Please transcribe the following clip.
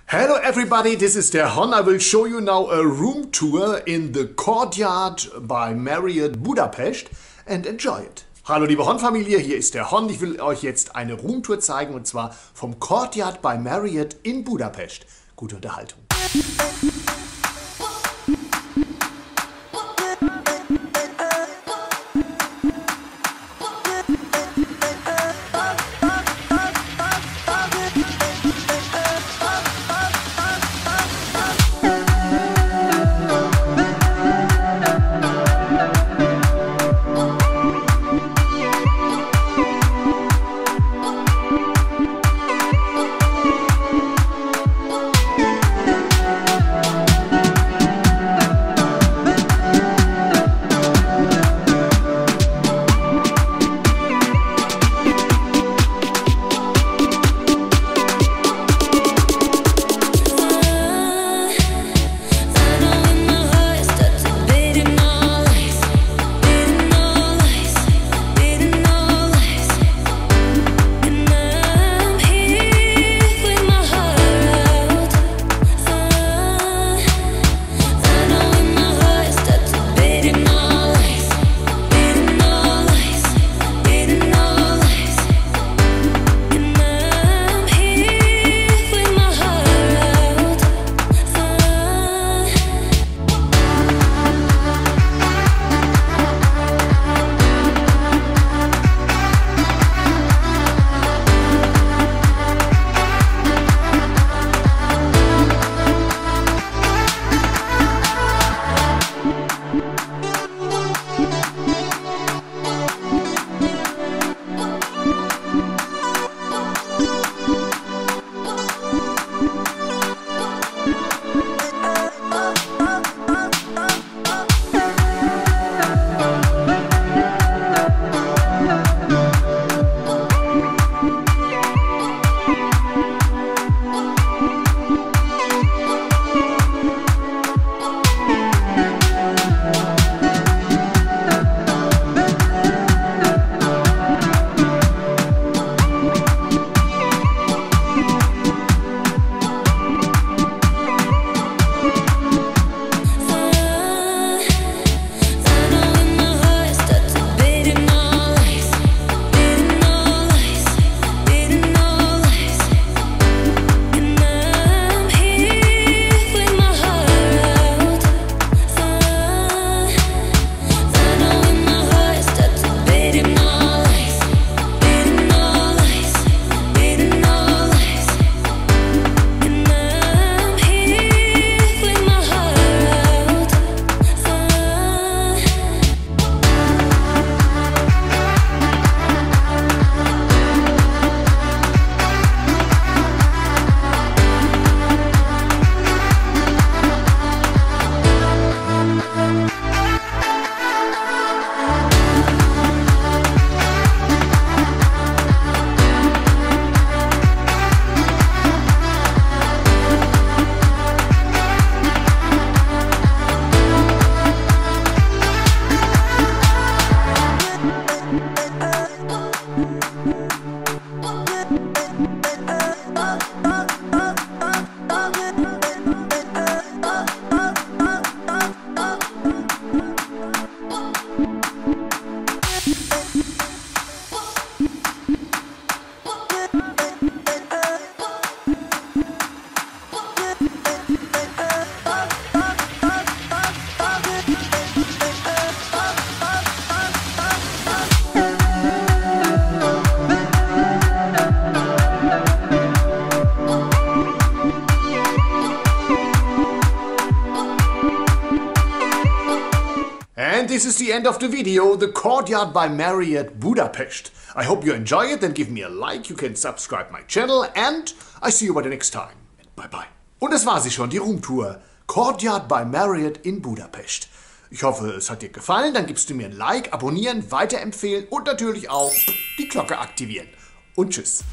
Hello everybody, this is der HON. I will show you now a room tour in the Courtyard by Marriott Budapest and enjoy it. Hallo liebe HON-Familie, hier ist der HON. Ich will euch jetzt eine Roomtour zeigen und zwar vom Courtyard by Marriott in Budapest. Gute Unterhaltung. And this is the end of the video, the Courtyard by Marriott Budapest. I hope you enjoy it, then give me a like, you can subscribe my channel and I see you by the next time. Bye bye. Und das war sie schon, die Roomtour. Courtyard by Marriott in Budapest. Ich hoffe, es hat dir gefallen, dann gibst du mir ein Like, abonnieren, weiterempfehlen und natürlich auch die Glocke aktivieren. Und tschüss.